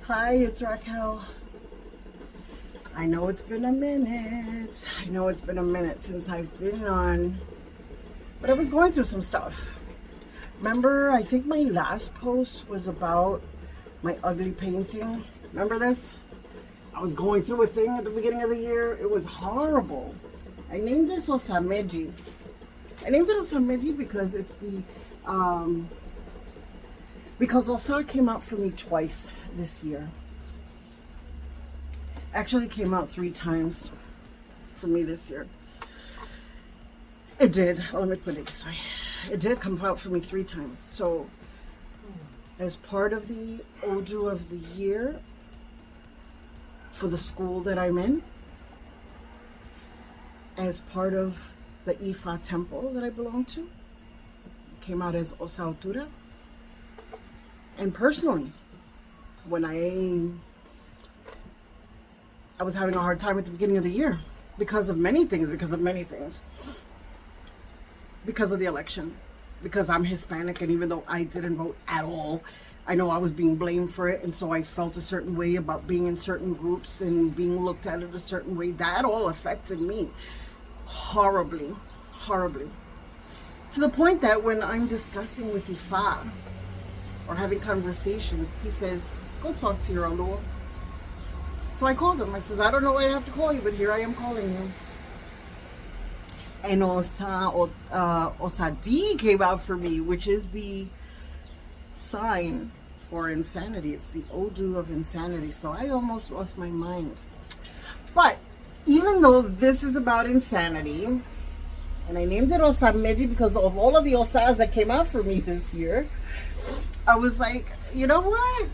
Hi, it's Raquel. I know it's been a minute. I know it's been a minute since I've been on, but I was going through some stuff. Remember, I think my last post was about my ugly painting. Remember this? I was going through a thing at the beginning of the year. It was horrible. I named this Osameji. I named it Osameji because it's because Osa came out for me twice this year. Actually came out 3 times for me this year. It did. Let me put it this way. It did come out for me 3 times. So as part of the Odu of the year for the school that I'm in, as part of the Ifa temple that I belong to, it came out as Osa Altura. And personally, when I was having a hard time at the beginning of the year because of many things, because of the election, because I'm Hispanic, and even though I didn't vote at all, I know I was being blamed for it, and so I felt a certain way about being in certain groups and being looked at it a certain way. That all affected me horribly, horribly, to the point that when I'm discussing with Ifa or having conversations, he says, go talk to your Oluo. So I called him. I says, I don't know why I have to call you, but here I am calling you. And Osadi came out for me, which is the sign for insanity. It's the Odu of insanity. So I almost lost my mind. But even though this is about insanity, and I named it Osameji because of all of the Osas that came out for me this year, I was like, you know what?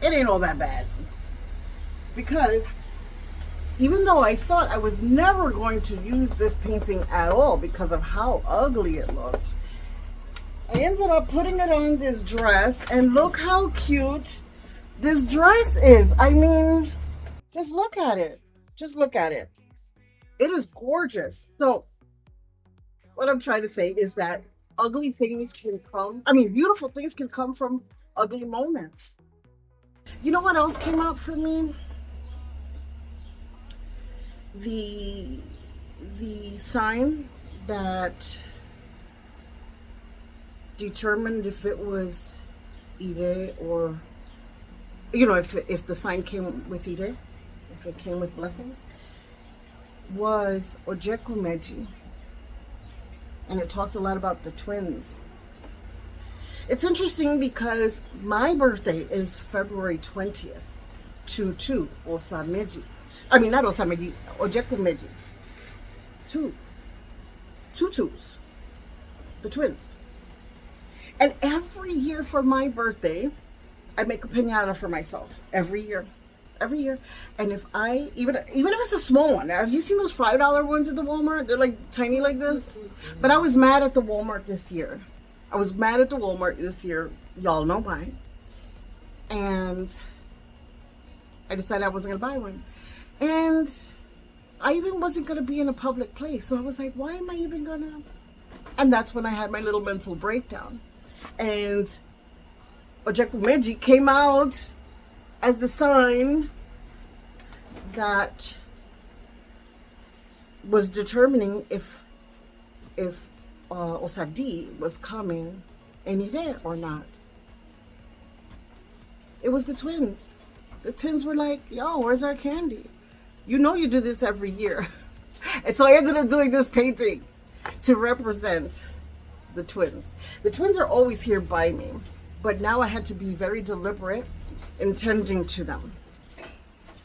It ain't all that bad. Because even though I thought I was never going to use this painting at all because of how ugly it looked, I ended up putting it on this dress, and look how cute this dress is. I mean, just look at it. Just look at it. It is gorgeous. So what I'm trying to say is that beautiful things can come from ugly moments. You know what else came out for me? The sign that determined if it was Ire, or if the sign came with Ire, if it came with blessings, was Ojekumeji. And it talked a lot about the twins. It's interesting because my birthday is February 20th. 2 Osameji. I mean, not Osameji, Ojekumeji. Two twos. The twins. And every year for my birthday, I make a pinata for myself. Every year. Every year. And if I, even if it's a small one, have you seen those $5 ones at the Walmart? They're like tiny like this. But I was mad at the Walmart this year. Y'all know why. And I decided I wasn't going to buy one. And I even wasn't going to be in a public place. So I was like, why am I even going to? And that's when I had my little mental breakdown. And Ojekumeji came out as the sign that was determining if Osadi was coming any day or not. It was the twins. The twins were like, yo, where's our candy? You know you do this every year. And so I ended up doing this painting to represent the twins. The twins are always here by me, but now I had to be very deliberate in tending to them.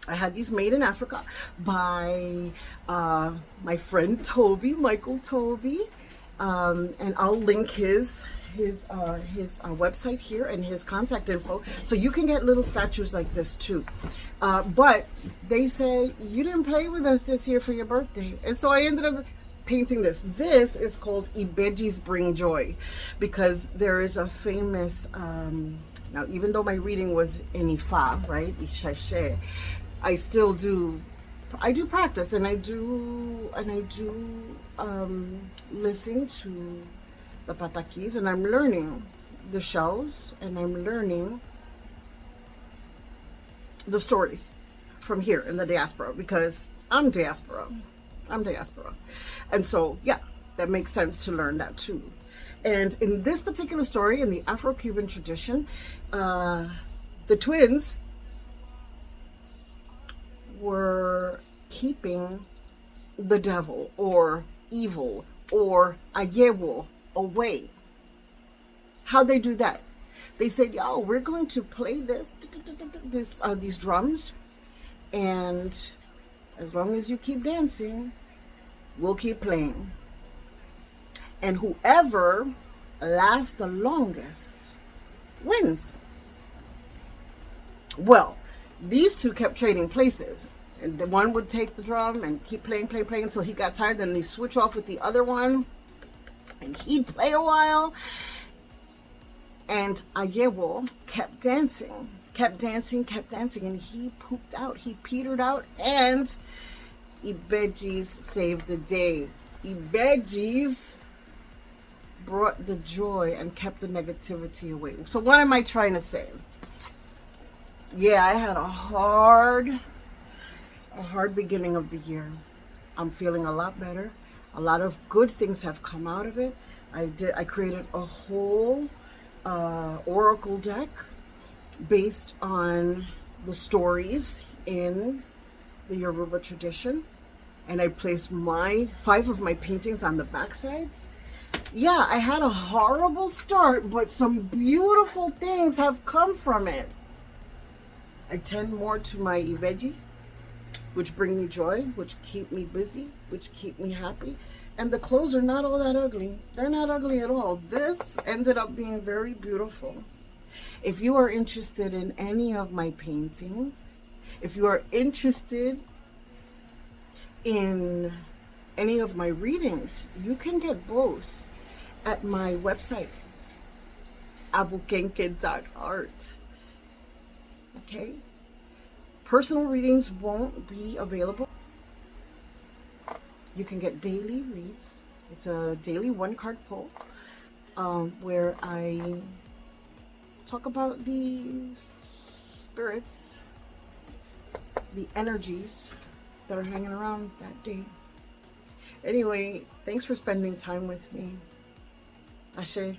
I had these made in Africa by my friend Tobi, Michael Tobi, and I'll link his website here and his contact info, so you can get little statues like this too. But they said, you didn't play with us this year for your birthday, and so I ended up painting this. This is called Ibeji's Bring Joy, because there is a famous now, even though my reading was in Ifa, right, Ishashe, I do practice, and I do listen to the patakis, and I'm learning the shells, and I'm learning the stories from here in the diaspora, because I'm diaspora. And so, yeah, that makes sense to learn that too. And in this particular story, in the Afro-Cuban tradition, the twins were keeping the devil or evil or ayewo away. How'd they do that? They said, yo, we're going to play these drums, and as long as you keep dancing, we'll keep playing. And whoever lasts the longest wins. Well, these two kept trading places. And the one would take the drum and keep playing until he got tired. Then they switch off with the other one, and he'd play a while. And Ayewo kept dancing, and he pooped out. He petered out, and Ibejis saved the day. Ibejis brought the joy and kept the negativity away. So what am I trying to say? Yeah, I had a hard beginning of the year. I'm feeling a lot better. A lot of good things have come out of it. I created a whole oracle deck based on the stories in the Yoruba tradition, and I placed 5 of my paintings on the back sides. Yeah, I had a horrible start, but some beautiful things have come from it. I tend more to my Ibeji, which bring me joy, which keep me busy, which keep me happy. And the clothes are not all that ugly. They're not ugly at all. This ended up being very beautiful. If you are interested in any of my paintings, if you are interested in any of my readings, you can get both at my website, abukenke.art. Okay? Personal readings won't be available. You can get daily reads. It's a daily 1-card pull where I talk about the spirits, the energies that are hanging around that day. Anyway, thanks for spending time with me. Ashe.